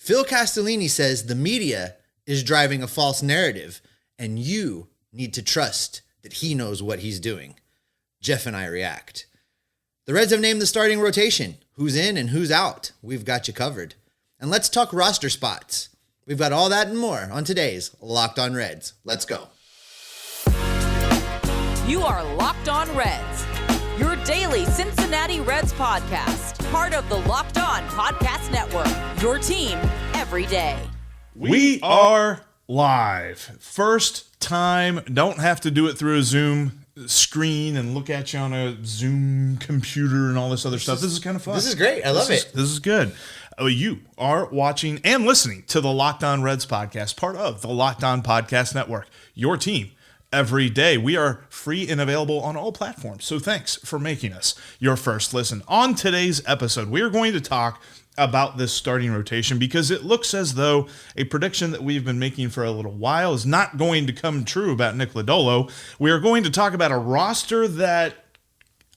Phil Castellini says the media is driving a false narrative, and you need to trust that he knows what he's doing. Jeff and I react. The Reds have named the starting rotation. Who's in and who's out? We've got you covered. And let's talk roster spots. We've got all that and more on today's Locked On Reds. Let's go. You are Locked On Reds, your daily Cincinnati Reds podcast, part of the Locked On Podcast Network, your team every day. We are live. First time, don't have to do it through a Zoom screen and look at you on a Zoom computer and all this other stuff. This is kind of fun. This is great. I love it. This is good. You are watching and listening to the Locked On Reds podcast, part of the Locked On Podcast Network, your team every day. We are free and available on all platforms, so thanks for making us your first listen. On today's episode, we are going to talk about this starting rotation because it looks as though a prediction that we've been making for a little while is not going to come true about Nick Lodolo. We are going to talk about a roster that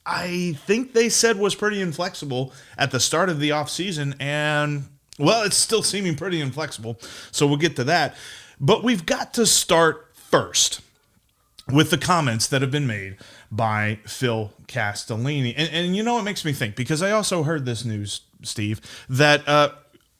I think they said was pretty inflexible at the start of the offseason, and, well, it's still seeming pretty inflexible, so we'll get to that. But we've got to start first with the comments that have been made by Phil Castellini. And you know, it makes me think, because I also heard this news, Steve, that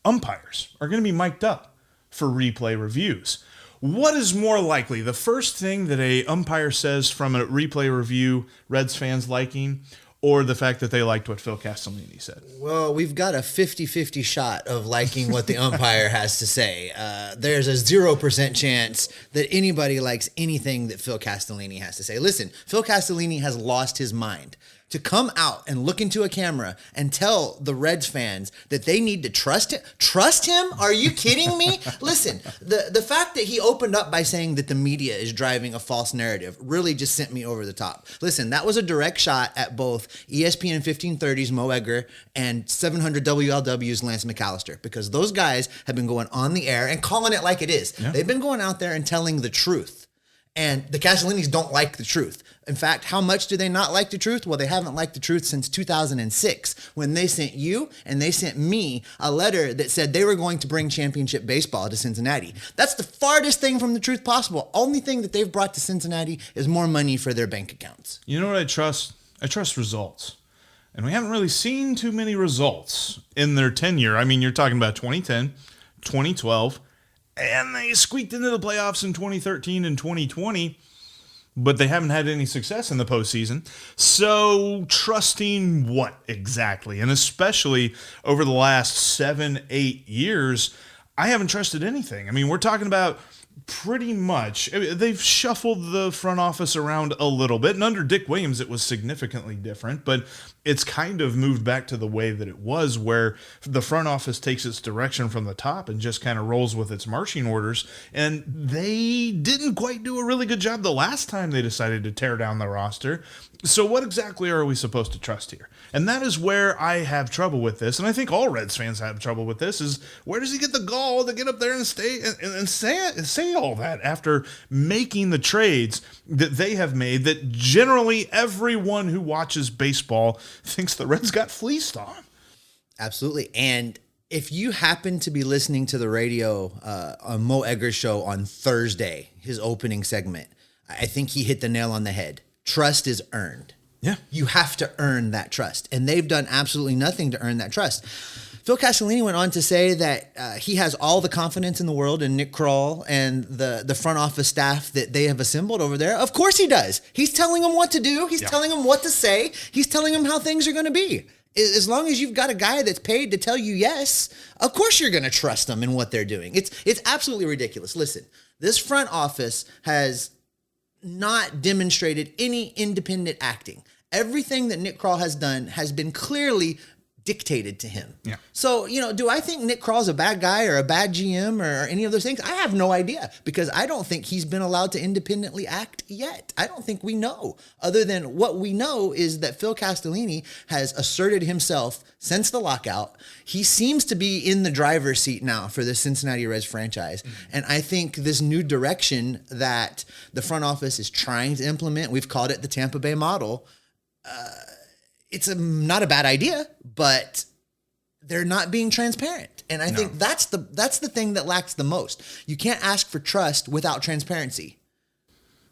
umpires are going to be mic'd up for replay reviews. What is more likely, the first thing that a umpire says from a replay review, Reds fans liking, or the fact that they liked what Phil Castellini said? Well, we've got a 50-50 shot of liking what the umpire has to say. There's a 0% chance that anybody likes anything that Phil Castellini has to say. Listen, Phil Castellini has lost his mind. To come out and look into a camera and tell the Reds fans that they need to trust him? Trust him? Are you kidding me? Listen, the fact that he opened up by saying that the media is driving a false narrative really just sent me over the top. Listen, that was a direct shot at both ESPN 1530's Mo Egger and 700 WLW's Lance McAllister, because those guys have been going on the air and calling it like it is. Yeah. They've been going out there and telling the truth. And the Castellinis don't like the truth. In fact, how much do they not like the truth? Well, they haven't liked the truth since 2006, when they sent you and they sent me a letter that said they were going to bring championship baseball to Cincinnati. That's the farthest thing from the truth possible. Only thing that they've brought to Cincinnati is more money for their bank accounts. You know what I trust? I trust results. And we haven't really seen too many results in their tenure. I mean, you're talking about 2010, 2012, and they squeaked into the playoffs in 2013 and 2020, but they haven't had any success in the postseason. So trusting what exactly? And especially over the last 7-8 years, I haven't trusted anything. I mean, we're talking about pretty much, they've shuffled the front office around a little bit, and under Dick Williams it was significantly different, but it's kind of moved back to the way that it was, where the front office takes its direction from the top and just kind of rolls with its marching orders, and they didn't quite do a really good job the last time they decided to tear down the roster. So what exactly are we supposed to trust here? And that is where I have trouble with this, and I think all Reds fans have trouble with this, is where does he get the gall to get up there and stay and say all that after making the trades that they have made that generally everyone who watches baseball thinks the Reds got fleeced on? Absolutely. And if you happen to be listening to the radio on Mo Egger's show on Thursday, his opening segment, I think he hit the nail on the head. Trust is earned. Yeah. You have to earn that trust. And they've done absolutely nothing to earn that trust. Phil Castellini went on to say that he has all the confidence in the world in Nick Kroll and the front office staff that they have assembled over there. Of course he does. He's telling them what to do. He's telling them what to say. He's telling them how things are going to be. As long as you've got a guy that's paid to tell you yes, of course you're going to trust them in what they're doing. It's absolutely ridiculous. Listen, this front office has not demonstrated any independent acting. Everything that Nick Kroll has done has been clearly dictated to him. Yeah. So, do I think Nick Kroll's a bad guy or a bad GM or any of those things? I have no idea, because I don't think he's been allowed to independently act yet. I don't think we know. Other than what we know is that Phil Castellini has asserted himself since the lockout. He seems to be in the driver's seat now for the Cincinnati Reds franchise. Mm-hmm. And I think this new direction that the front office is trying to implement, we've called it the Tampa Bay model, it's not a bad idea, but they're not being transparent. And I think that's the thing that lacks the most. You can't ask for trust without transparency.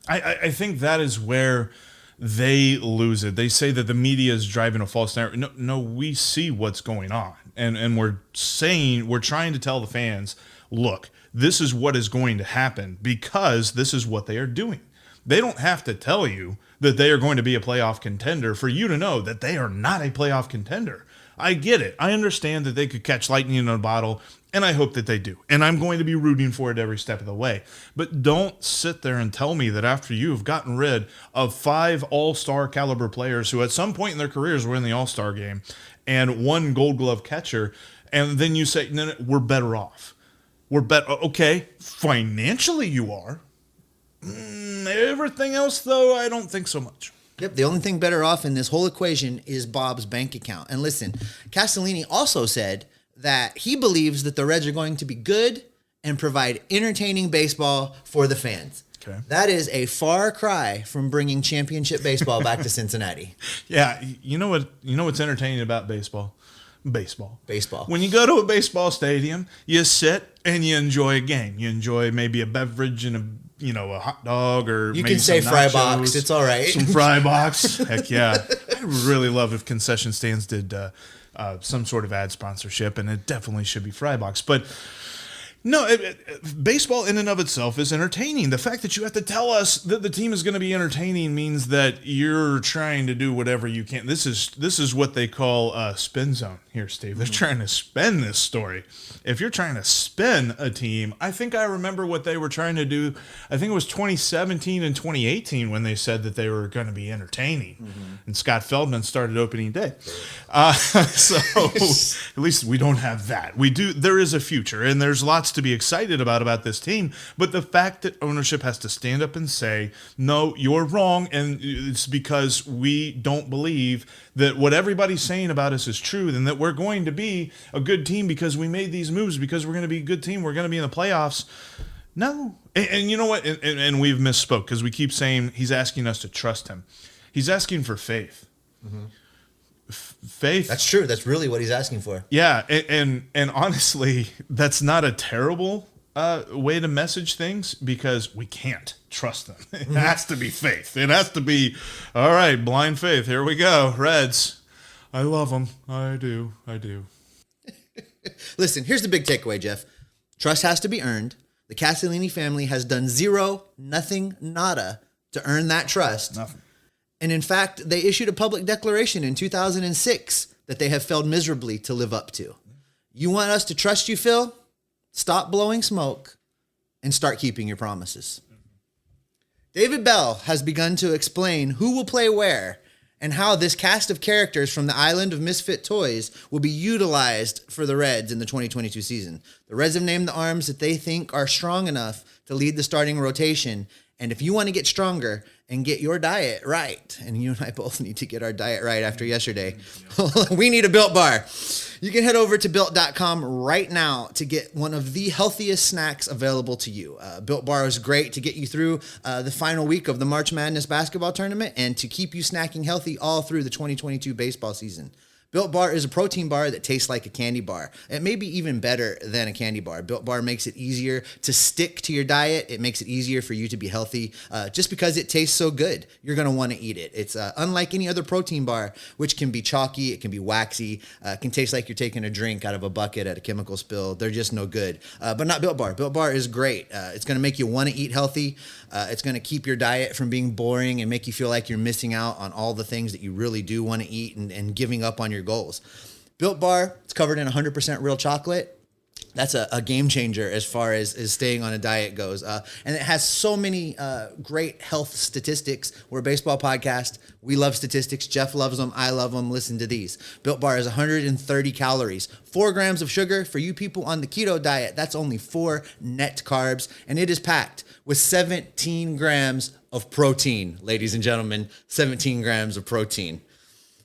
I think that is where they lose it. They say that the media is driving a false narrative. No, we see what's going on. And we're trying to tell the fans, look, this is what is going to happen because this is what they are doing. They don't have to tell you that they are going to be a playoff contender for you to know that they are not a playoff contender. I get it. I understand that they could catch lightning in a bottle, and I hope that they do. And I'm going to be rooting for it every step of the way. But don't sit there and tell me that after you've gotten rid of 5 all-star caliber players who at some point in their careers were in the all-star game and 1 Gold Glove catcher, and then you say, no, we're better off. We're better. Okay, financially you are. Everything else, though, I don't think so much. Yep, the only thing better off in this whole equation is Bob's bank account. And listen, Castellini also said that he believes that the Reds are going to be good and provide entertaining baseball for the fans. Okay. That is a far cry from bringing championship baseball back to Cincinnati. Yeah, you know what's entertaining about baseball? Baseball. When you go to a baseball stadium, you sit and you enjoy a game. You enjoy maybe a beverage and a hot dog or you maybe can say some fry nachos, box. It's all right. Some fry box. Heck yeah. I would really love if concession stands did some sort of ad sponsorship, and it definitely should be fry box. But no, baseball in and of itself is entertaining. The fact that you have to tell us that the team is going to be entertaining means that you're trying to do whatever you can. This is what they call spin zone here, Steve. They're trying to spin this story. If you're trying to spin a team, I think I remember what they were trying to do. I think it was 2017 and 2018 when they said that they were going to be entertaining. And Scott Feldman started opening day. So at least we don't have that. We do. There is a future, and there's lots to be excited about this team, but the fact that ownership has to stand up and say, no, you're wrong, and it's because we don't believe that what everybody's saying about us is true, and that we're going to be a good team because we made these moves, because we're going to be a good team, we're going to be in the playoffs. No. And you know what? And we've misspoke because we keep saying he's asking us to trust him. He's asking for faith. Faith. That's true. That's really what he's asking for. Yeah, and honestly, that's not a terrible way to message things because we can't trust them. It has to be faith. It has to be, all right, blind faith. Here we go. Reds. I love them. I do. Listen, here's the big takeaway, Jeff. Trust has to be earned. The Castellini family has done zero, nothing, nada to earn that trust. Nothing. And in fact, they issued a public declaration in 2006 that they have failed miserably to live up to. You want us to trust you, Phil? Stop blowing smoke and start keeping your promises. David Bell has begun to explain who will play where and how this cast of characters from the island of misfit toys will be utilized for the Reds in the 2022 season. The Reds have named the arms that they think are strong enough to lead the starting rotation. And if you want to get stronger and get your diet right, and you and I both need to get our diet right after yesterday, we need a Built Bar. You can head over to Built.com right now to get one of the healthiest snacks available to you. Built Bar is great to get you through the final week of the March Madness basketball tournament and to keep you snacking healthy all through the 2022 baseball season. Built Bar is a protein bar that tastes like a candy bar. It may be even better than a candy bar. Built Bar makes it easier to stick to your diet. It makes it easier for you to be healthy. Just because it tastes so good, you're going to want to eat it. It's unlike any other protein bar, which can be chalky, it can be waxy, it can taste like you're taking a drink out of a bucket at a chemical spill. They're just no good. But not Built Bar. Built Bar is great. It's going to make you want to eat healthy. It's going to keep your diet from being boring and make you feel like you're missing out on all the things that you really do want to eat and giving up on your goals. Built Bar, it's covered in 100% real chocolate. That's a game changer as far as staying on a diet goes. And it has so many great health statistics. We're a baseball podcast. We love statistics. Jeff loves them. I love them. Listen to these. Built Bar is 130 calories, 4 grams of sugar. For you people on the keto diet, that's only 4 net carbs. And it is packed with 17 grams of protein, ladies and gentlemen, 17 grams of protein.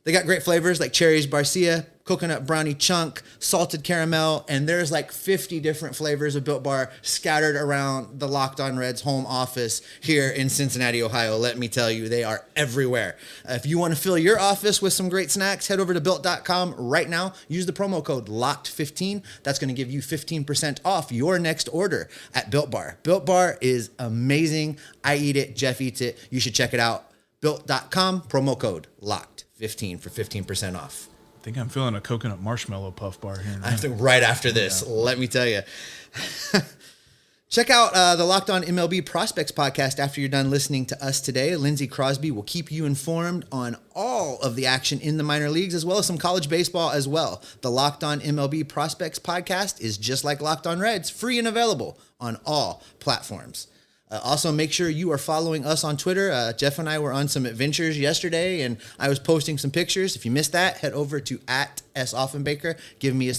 They got great flavors like cherries barcia, coconut brownie chunk, salted caramel, and there's like 50 different flavors of Built Bar scattered around the Locked On Reds home office here in Cincinnati, Ohio. Let me tell you, they are everywhere. If you want to fill your office with some great snacks, head over to Built.com right now. Use the promo code LOCKED15. That's going to give you 15% off your next order at Built Bar. Built Bar is amazing. I eat it. Jeff eats it. You should check it out. Built.com, promo code LOCKED15 for 15% off. I think I'm feeling a coconut marshmallow puff bar here. I think right after this, let me tell you. Check out the Locked On MLB Prospects podcast after you're done listening to us today. Lindsey Crosby will keep you informed on all of the action in the minor leagues, as well as some college baseball as well. The Locked On MLB Prospects podcast is just like Locked On Reds, free and available on all platforms. Also, make sure you are following us on Twitter. Jeff and I were on some adventures yesterday, and I was posting some pictures. If you missed that, head over to @SOffenbaker. Give me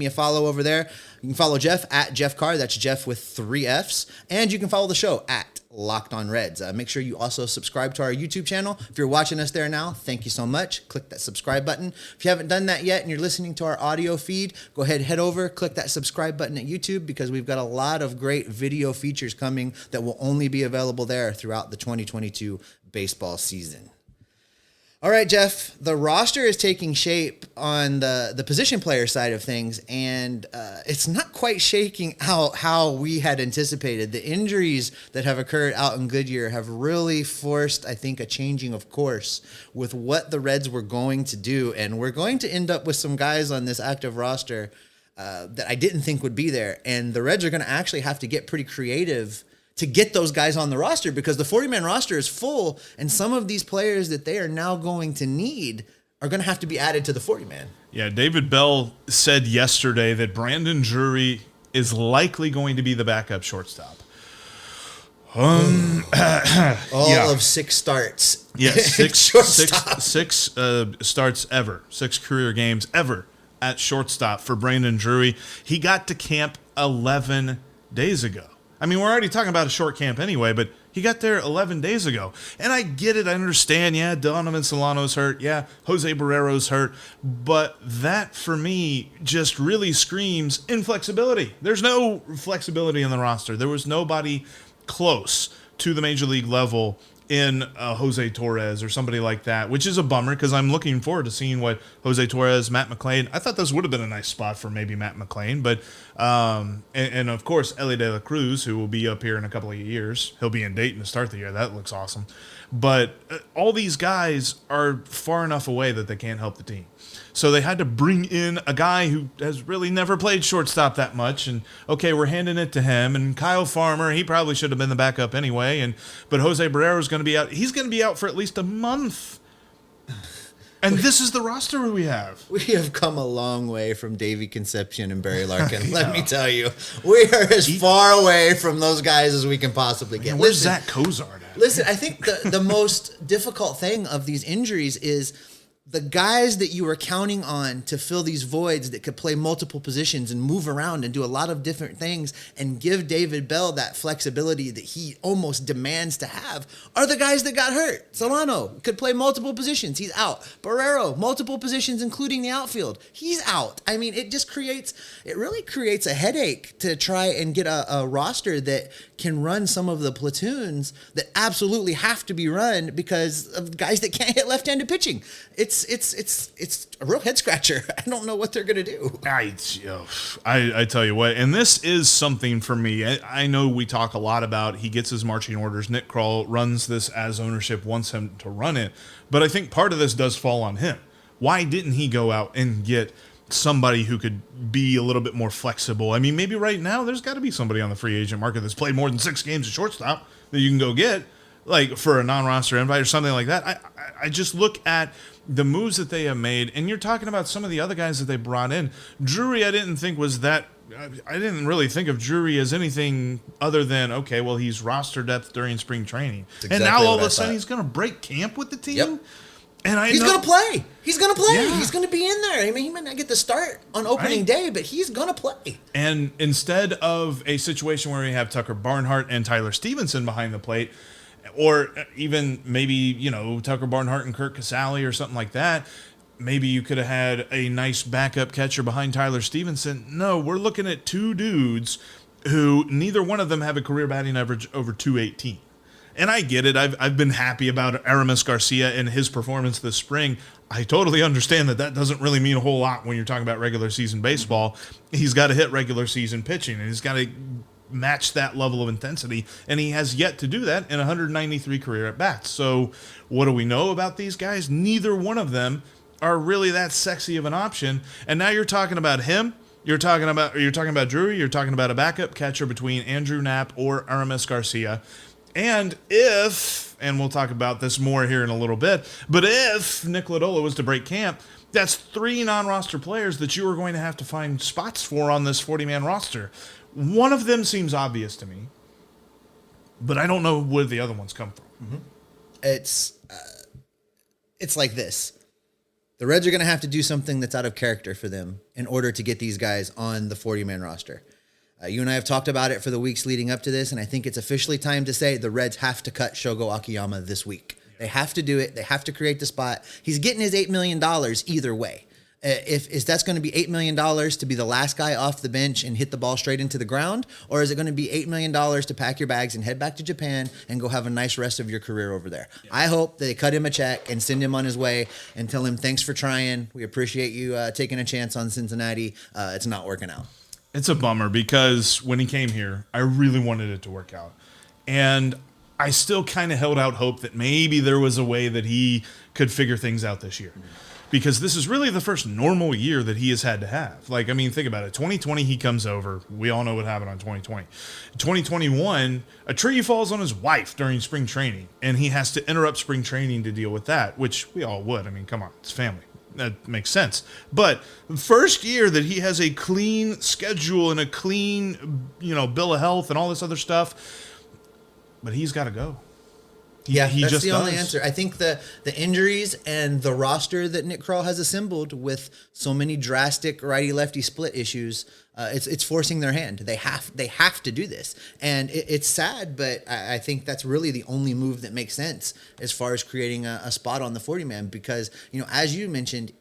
a follow over there. You can follow Jeff at Jeff Carr. That's Jeff with 3 Fs. And you can follow the show at Locked On Reds. Make sure you also subscribe to our YouTube channel. If you're watching us there now, thank you so much. Click that subscribe button. If you haven't done that yet and you're listening to our audio feed, go ahead, head over, click that subscribe button at YouTube, because we've got a lot of great video features coming that will only be available there throughout the 2022 baseball season. All right, Jeff, the roster is taking shape on the position player side of things, and it's not quite shaking out how we had anticipated. The injuries that have occurred out in Goodyear have really forced, I think, a changing of course with what the Reds were going to do, and we're going to end up with some guys on this active roster that I didn't think would be there, and the Reds are going to actually have to get pretty creative to get those guys on the roster, because the 40-man roster is full, and some of these players that they are now going to need are going to have to be added to the 40-man. Yeah, David Bell said yesterday that Brandon Drury is likely going to be the backup shortstop. All of 6 starts. Yes, six starts ever, 6 career games ever at shortstop for Brandon Drury. He got to camp 11 days ago. I mean, we're already talking about a short camp anyway, but he got there 11 days ago. And I get it. I understand. Yeah, Donovan Solano's hurt. Yeah, Jose Barrero's hurt. But that, for me, just really screams inflexibility. There's no flexibility in the roster. There was nobody close to the major league level in Jose Torres or somebody like that, which is a bummer because I'm looking forward to seeing what Jose Torres, Matt McClain. I thought this would have been a nice spot for maybe Matt McClain, but and of course Ellie De La Cruz, who will be up here in a couple of years. He'll be in Dayton to start the year. That looks awesome. But all these guys are far enough away that they can't help the team. So they had to bring in a guy who has really never played shortstop that much. And, okay, we're handing it to him. And Kyle Farmer, he probably should have been the backup anyway. But Jose Barrero is going to be out. He's going to be out for at least a month. And this is the roster we have. We have come a long way from Davey Concepcion and Barry Larkin. Let me tell you. We are as far away from those guys as we can possibly get. Where's Zach Cozart at? Listen, I think the most difficult thing of these injuries is the guys that you were counting on to fill these voids that could play multiple positions and move around and do a lot of different things and give David Bell that flexibility that he almost demands to have are the guys that got hurt. Solano could play multiple positions. He's out. Barrero, multiple positions, including the outfield. He's out. I mean, it really creates a headache to try and get a roster that can run some of the platoons that absolutely have to be run because of guys that can't hit left-handed pitching. It's a real head scratcher. I don't know what they're going to do. I tell you what, and this is something for me. I know we talk a lot about he gets his marching orders. Nick Kroll runs this as ownership wants him to run it. But I think part of this does fall on him. Why didn't he go out and get somebody who could be a little bit more flexible? I mean, maybe right now there's got to be somebody on the free agent market that's played more than 6 games at shortstop that you can go get, like for a non-roster invite or something like that. I just look at the moves that they have made, and you're talking about some of the other guys that they brought in. Drury, I didn't really think of Drury as anything other than, okay, well, he's roster depth during spring training. Exactly, and now all of a sudden he's going to break camp with the team? Yep. And he's going to play. He's going to play. Yeah. He's going to be in there. I mean, he might not get the start on opening day, but he's going to play. And instead of a situation where we have Tucker Barnhart and Tyler Stevenson behind the plate, Or even maybe, Tucker Barnhart and Kurt Casale or something like that. Maybe you could have had a nice backup catcher behind Tyler Stevenson. No, we're looking at two dudes who neither one of them have a career batting average over 218. And I get it. I've been happy about Aramis Garcia and his performance this spring. I totally understand that doesn't really mean a whole lot when you're talking about regular season baseball. He's got to hit regular season pitching, and he's got to match that level of intensity, and he has yet to do that in 193 career at-bats. So what do we know about these guys? Neither one of them are really that sexy of an option. And now you're talking about him. You're talking about Drury. You're talking about a backup catcher between Andrew Knapp or Aramis Garcia. And we'll talk about this more here in a little bit, but if Nick Lodolo was to break camp, that's 3 non-roster players that you are going to have to find spots for on this 40-man roster. One of them seems obvious to me, but I don't know where the other ones come from. Mm-hmm. It's like this. The Reds are going to have to do something that's out of character for them in order to get these guys on the 40-man roster. You and I have talked about it for the weeks leading up to this, and I think it's officially time to say the Reds have to cut Shogo Akiyama this week. They have to do it. They have to create the spot. He's getting his $8 million either way. If that's going to be $8 million to be the last guy off the bench and hit the ball straight into the ground, or is it going to be $8 million to pack your bags and head back to Japan and go have a nice rest of your career over there? Yeah. I hope they cut him a check and send him on his way and tell him, thanks for trying. We appreciate you taking a chance on Cincinnati. It's not working out. It's a bummer because when he came here, I really wanted it to work out. And I still kind of held out hope that maybe there was a way that he could figure things out this year. Because this is really the first normal year that he has had to have. Think about it. 2020, he comes over. We all know what happened on 2020. 2021, a tree falls on his wife during spring training, and he has to interrupt spring training to deal with that, which we all would. Come on, it's family. That makes sense. But the first year that he has a clean schedule and a clean, bill of health and all this other stuff, but he's got to go. He that's just the only does. answer. I think the injuries and the roster that Nick Krall has assembled with so many drastic righty-lefty split issues, it's forcing their hand. They have to do this, and it's sad, but I think that's really the only move that makes sense as far as creating a spot on the 40-man. Because as you mentioned,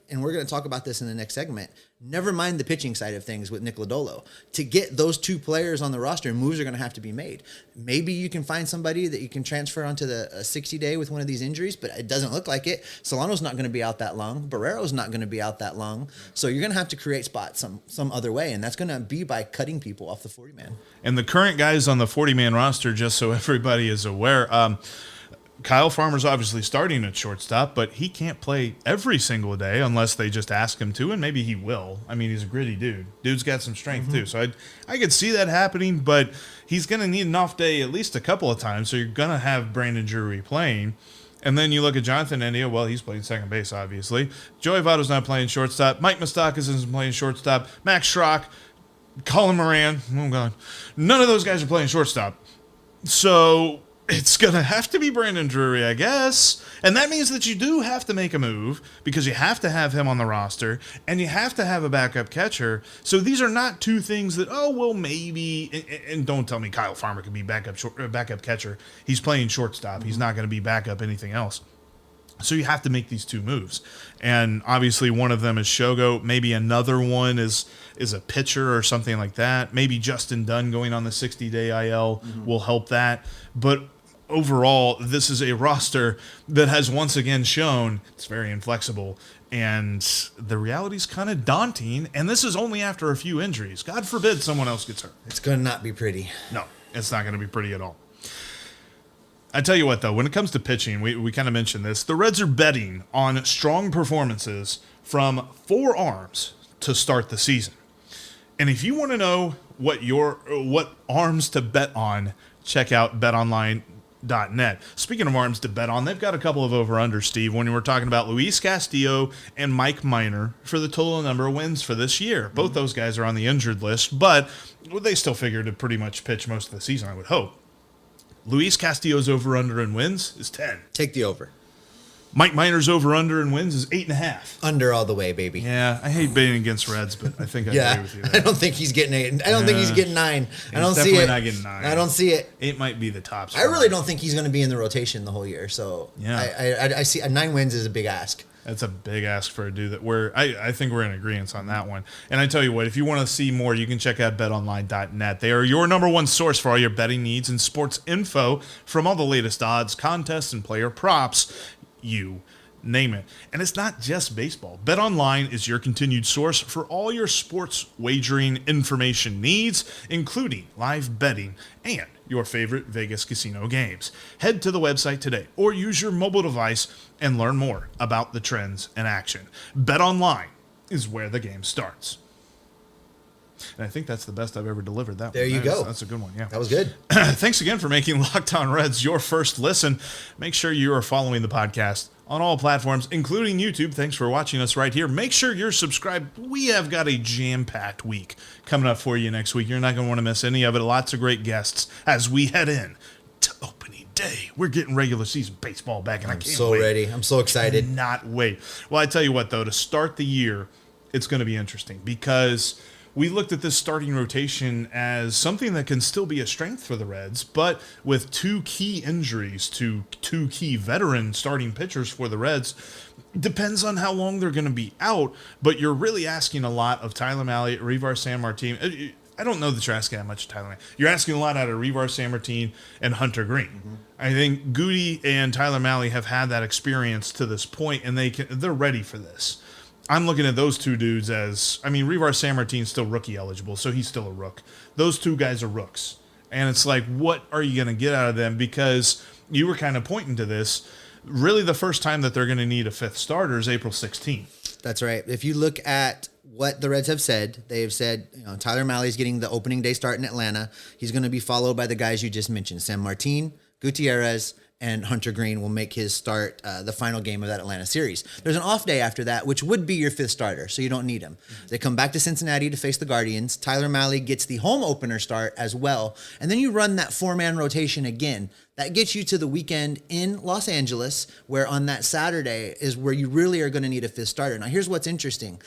and we're going to talk about this in the next segment. Never mind the pitching side of things with Nick Lodolo. To get those 2 players on the roster, moves are going to have to be made. Maybe you can find somebody that you can transfer onto the 60-day with one of these injuries, but it doesn't look like it. Solano's not going to be out that long. Barrero's not going to be out that long. So you're going to have to create spots some other way, and that's going to be by cutting people off the 40-man. And the current guys on the 40-man roster, just so everybody is aware, Kyle Farmer's obviously starting at shortstop, but he can't play every single day unless they just ask him to, and maybe he will. He's a gritty dude. Dude's got some strength, too. So I could see that happening, but he's going to need an off day at least a couple of times, so you're going to have Brandon Drury playing. And then you look at Jonathan India. Well, he's playing second base, obviously. Joey Votto's not playing shortstop. Mike Moustakas isn't playing shortstop. Max Schrock, Colin Moran. Oh, God. None of those guys are playing shortstop. So it's going to have to be Brandon Drury, I guess. And that means that you do have to make a move because you have to have him on the roster and you have to have a backup catcher. So these are not 2 things that, maybe. And don't tell me Kyle Farmer can be backup catcher. He's playing shortstop. He's not going to be backup anything else. So you have to make these 2 moves. And obviously one of them is Shogo. Maybe another one is a pitcher or something like that. Maybe Justin Dunn going on the 60-day IL will help that. But overall, this is a roster that has once again shown it's very inflexible, and the reality is kind of daunting, and this is only after a few injuries. God forbid someone else gets hurt. It's going to not be pretty. No, it's not going to be pretty at all. I tell you what, though, when it comes to pitching, we kind of mentioned this. The Reds are betting on strong performances from 4 arms to start the season. And if you want to know what arms to bet on, check out betonline.net. Speaking of arms to bet on, they've got a couple of over-unders, Steve, when we're talking about Luis Castillo and Mike Minor for the total number of wins for this year. Both those guys are on the injured list, but they still figure to pretty much pitch most of the season, I would hope. Luis Castillo's over-under in wins is 10. Take the over. Mike Minor's over-under in wins is 8.5. Under all the way, baby. Yeah, I hate betting against Reds, but I think I agree with you there. I don't think he's getting 8. I don't think he's getting 9. I don't see definitely it. not getting 9. I don't see it. 8 might be the top. I really don't think he's going to be in the rotation the whole year. So yeah, I see 9 wins is a big ask. That's a big ask for a dude that I think we're in agreement on that one. And I tell you what, if you want to see more, you can check out betonline.net. They are your number one source for all your betting needs and sports info from all the latest odds, contests, and player props. You name it. And it's not just baseball. BetOnline is your continued source for all your sports wagering information needs, including live betting and your favorite Vegas casino games. Head to the website today or use your mobile device and learn more about the trends in action. BetOnline is where the game starts. And I think that's the best I've ever delivered. There you go. That's a good one. Yeah, that was good. Thanks again for making Locked On Reds your first listen. Make sure you are following the podcast on all platforms, including YouTube. Thanks for watching us right here. Make sure you're subscribed. We have got a jam-packed week coming up for you next week. You're not going to want to miss any of it. Lots of great guests as we head in to opening day. We're getting regular season baseball back, and I can't so wait. ready. I'm so excited. Cannot wait. Well, I tell you what, though, to start the year, it's going to be interesting because we looked at this starting rotation as something that can still be a strength for the Reds, but with 2 key injuries to 2 key veteran starting pitchers for the Reds, depends on how long they're going to be out, but you're really asking a lot of Tyler Mahle, Reiver Sanmartin. I don't know that you're asking that much of Tyler Mahle. You're asking a lot out of Reiver Sanmartin and Hunter Green. Mm-hmm. I think Goody and Tyler Mahle have had that experience to this point, and they're ready for this. I'm looking at those 2 dudes as, Reiver Sanmartin's still rookie eligible, so he's still a rook. Those 2 guys are rooks. And it's like, what are you going to get out of them? Because you were kind of pointing to this. Really, the first time that they're going to need a 5th starter is April 16th. That's right. If you look at what the Reds have said, they have said, Tyler Mahle's getting the opening day start in Atlanta. He's going to be followed by the guys you just mentioned, Sanmartin, Gutierrez, and Hunter Green will make his start the final game of that Atlanta series. There's an off day after that, which would be your 5th starter, so you don't need him. They come back to Cincinnati to face the Guardians. Tyler Mahle gets the home opener start as well, and then you run that 4-man rotation again. That gets you to the weekend in Los Angeles, where on that Saturday is where you really are going to need a 5th starter. Now, here's what's interesting.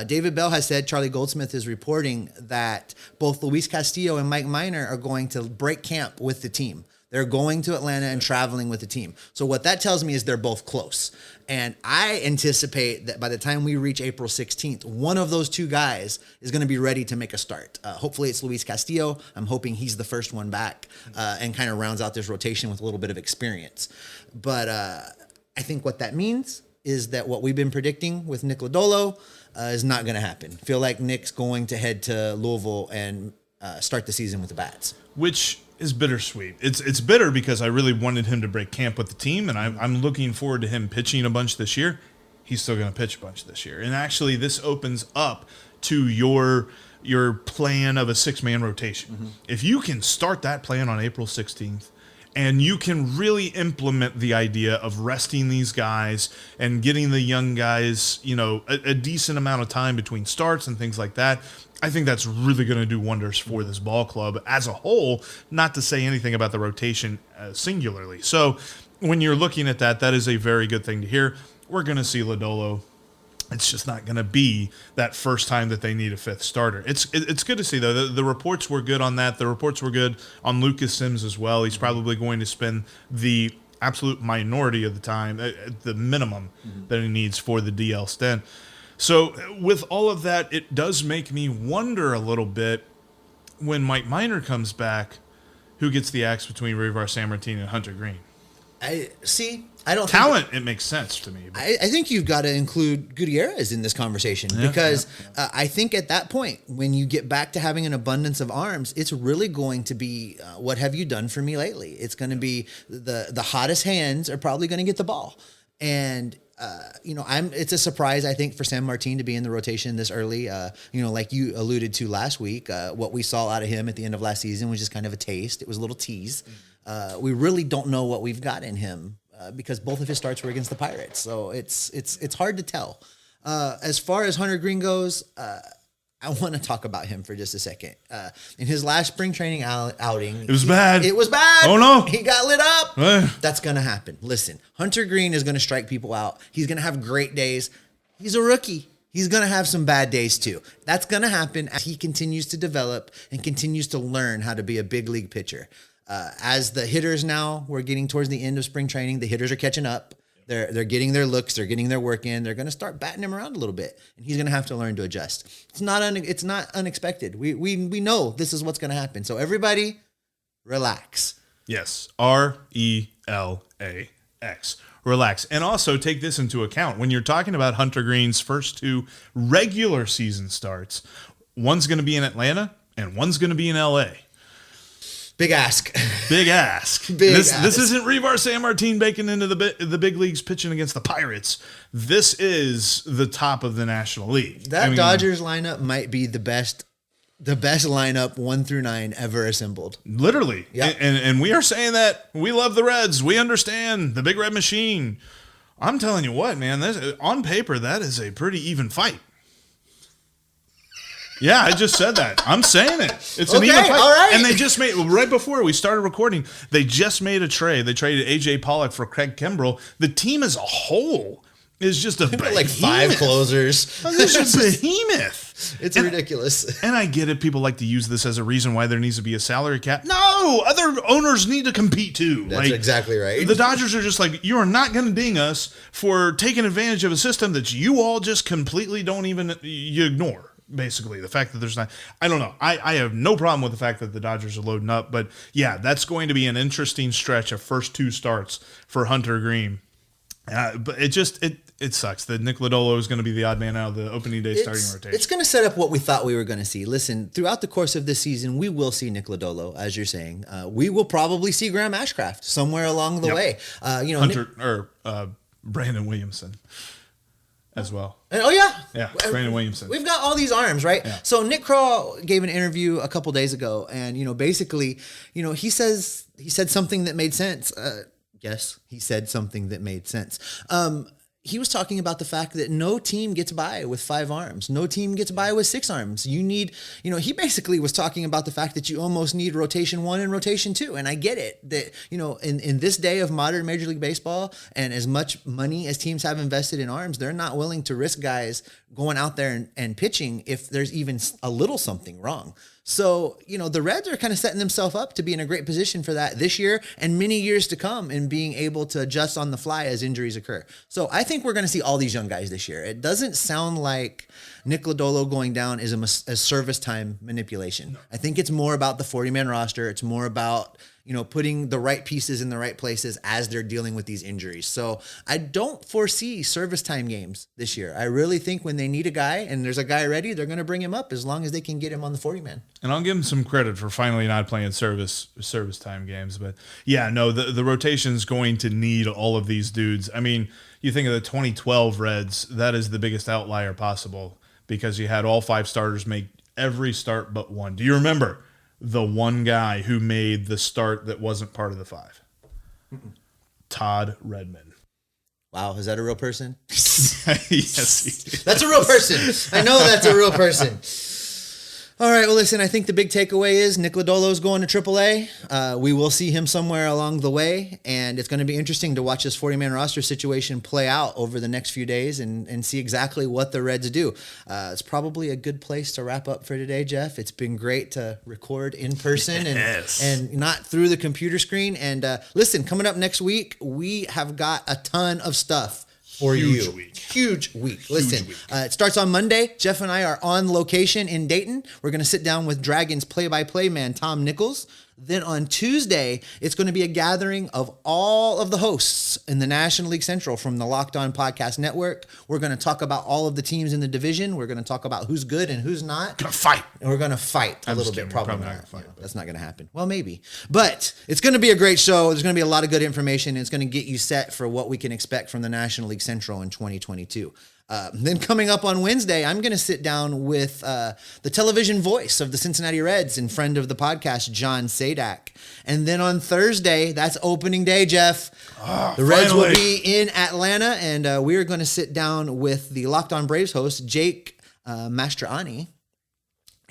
David Bell has said, Charlie Goldsmith is reporting that both Luis Castillo and Mike Minor are going to break camp with the team. They're going to Atlanta and traveling with the team. So what that tells me is they're both close. And I anticipate that by the time we reach April 16th, one of those 2 guys is going to be ready to make a start. Hopefully it's Luis Castillo. I'm hoping he's the first one back and kind of rounds out this rotation with a little bit of experience. But I think what that means is that what we've been predicting with Nick Lodolo is not going to happen. Feel like Nick's going to head to Louisville and start the season with the bats. Which is bittersweet. It's bitter because I really wanted him to break camp with the team, and I'm looking forward to him pitching a bunch this year. He's still going to pitch a bunch this year. And actually, this opens up to your plan of a 6-man rotation. Mm-hmm. If you can start that plan on April 16th, and you can really implement the idea of resting these guys and getting the young guys, a decent amount of time between starts and things like that, I think that's really going to do wonders for this ball club as a whole, not to say anything about the rotation singularly. So when you're looking at that, that is a very good thing to hear. We're going to see Lodolo. It's just not going to be that first time that they need a 5th starter. It's good to see, though. The reports were good on that. The reports were good on Lucas Sims as well. He's probably going to spend the absolute minority of the time, at the minimum, that he needs for the DL stint. So with all of that, it does make me wonder a little bit when Mike Minor comes back, who gets the axe between Reiver Sanmartin and Hunter Green. I don't talent. It makes sense to me. I think you've got to include Gutierrez in this conversation because I think at that point, when you get back to having an abundance of arms, it's really going to be what have you done for me lately? It's going to be the hottest hands are probably going to get the ball, and it's a surprise, I think, for Sanmartin to be in the rotation this early. Like you alluded to last week, what we saw out of him at the end of last season was just kind of a taste. It was a little tease. We really don't know what we've got in him because both of his starts were against the Pirates. So it's hard to tell. As far as Hunter Green goes, I want to talk about him for just a second. In his last spring training outing, it was bad. It was bad. Oh, no. He got lit up. That's going to happen. Listen, Hunter Green is going to strike people out. He's going to have great days. He's a rookie. He's going to have some bad days too. That's going to happen as he continues to develop and continues to learn how to be a big league pitcher. As the hitters now, we're getting towards the end of spring training. The hitters are catching up. They're getting their looks. They're getting their work in. They're going to start batting him around a little bit, and he's going to have to learn to adjust. It's not unexpected. We know this is what's going to happen. So everybody, relax. Yes, RELAX. Relax. And also take this into account. When you're talking about Hunter Green's first 2 regular season starts, one's going to be in Atlanta and one's going to be in LA. Big ask. Big ask. This isn't Revar San Martin baking into the big leagues pitching against the Pirates. This is the top of the National League. That Dodgers lineup might be the best lineup 1 through 9 ever assembled. Literally. Yep. And we are saying that we love the Reds. We understand the Big Red Machine. I'm telling you what, man, on paper, that is a pretty even fight. Yeah, I just said that. I'm saying it. It's an even fight. All right. And they just made, right before we started recording, they just made a trade. They traded A.J. Pollock for Craig Kimbrell. The team as a whole is just a behemoth. Like 5 closers. It's just a behemoth. It's ridiculous. And I get it. People like to use this as a reason why there needs to be a salary cap. No, other owners need to compete too. That's exactly right. The Dodgers are just like, you are not going to ding us for taking advantage of a system that you all just completely you ignore. Basically, the fact that there's not, I don't know. I have no problem with the fact that the Dodgers are loading up, but yeah, that's going to be an interesting stretch of first 2 starts for Hunter Green. But it sucks that Nick Lodolo is going to be the odd man out of the opening day starting rotation. It's going to set up what we thought we were going to see. Listen, throughout the course of this season, we will see Nick Lodolo, as you're saying. We will probably see Graham Ashcraft somewhere along the way. Brandon Williamson as well. Oh, yeah. Yeah, Brandon Williamson. We've got all these arms, right? Yeah. So Nick Krall gave an interview a couple days ago, and, basically, he said something that made sense. Yes, he said something that made sense. He was talking about the fact that no team gets by with 5 arms. No team gets by with 6 arms. You need, he basically was talking about the fact that you almost need rotation 1 and rotation 2. And I get it that, in this day of modern Major League Baseball and as much money as teams have invested in arms, they're not willing to risk guys going out there and pitching if there's even a little something wrong. So, the Reds are kind of setting themselves up to be in a great position for that this year and many years to come and being able to adjust on the fly as injuries occur. So I think we're going to see all these young guys this year. It doesn't sound like Nick Lodolo going down is a service time manipulation. No. I think it's more about the 40-man roster. It's more about, putting the right pieces in the right places as they're dealing with these injuries. So I don't foresee service time games this year. I really think when they need a guy and there's a guy ready, they're going to bring him up as long as they can get him on the 40-man. And I'll give him some credit for finally not playing service time games. But yeah, no, the rotation's going to need all of these dudes. I mean, you think of the 2012 Reds, that is the biggest outlier possible because you had all 5 starters make every start but one. Do you remember the one guy who made the start that wasn't part of the 5? Todd Redmond. Wow, is that a real person? Yes. That's a real person. I know that's a real person. All right, well, listen, I think the big takeaway is Nick Lodolo's going to AAA. We will see him somewhere along the way, and it's going to be interesting to watch this 40-man roster situation play out over the next few days and see exactly what the Reds do. It's probably a good place to wrap up for today, Jeff. It's been great to record in person and not through the computer screen. And listen, coming up next week, we have got a ton of stuff for you. Huge week. Listen, it starts on Monday. Jeff and I are on location in Dayton. We're going to sit down with Dragons play-by-play man Tom Nichols. Then on Tuesday, it's going to be a gathering of all of the hosts in the National League Central from the Locked On Podcast Network. We're going to talk about all of the teams in the division. We're going to talk about who's good and who's not. Gonna fight. And we're going to fight a little bit. Probably not. That's not going to happen. Well, maybe. But it's going to be a great show. There's going to be a lot of good information. It's going to get you set for what we can expect from the National League Central in 2022. Then coming up on Wednesday, I'm going to sit down with the television voice of the Cincinnati Reds and friend of the podcast, John Sadak. And then on Thursday, that's opening day, Jeff. The Reds will be in Atlanta, and we are going to sit down with the Locked On Braves host, Jake Mastrani.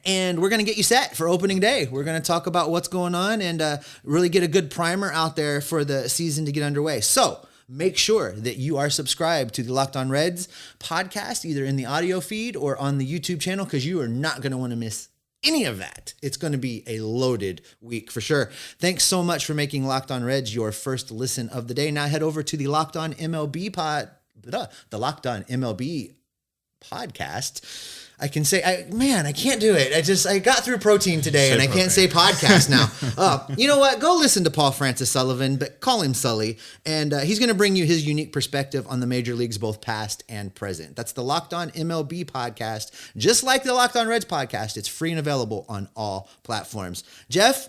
And we're going to get you set for opening day. We're going to talk about what's going on and really get a good primer out there for the season to get underway. So make sure that you are subscribed to the Locked On Reds podcast, either in the audio feed or on the YouTube channel, because you are not going to want to miss any of that. It's going to be a loaded week for sure. Thanks so much for making Locked On Reds your first listen of the day. Now head over to the Locked On MLB the Locked On MLB podcast. I can say, I can't do it. I got through protein today and I can't say podcast now. You know what? Go listen to Paul Francis Sullivan, but call him Sully. And he's going to bring you his unique perspective on the major leagues, both past and present. That's the Locked On MLB podcast. Just like the Locked On Reds podcast, it's free and available on all platforms. Jeff,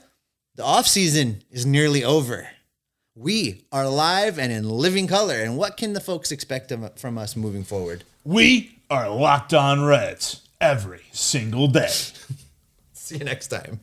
the offseason is nearly over. We are live and in living color. And what can the folks expect from us moving forward? We are Locked On Reds every single day. See you next time.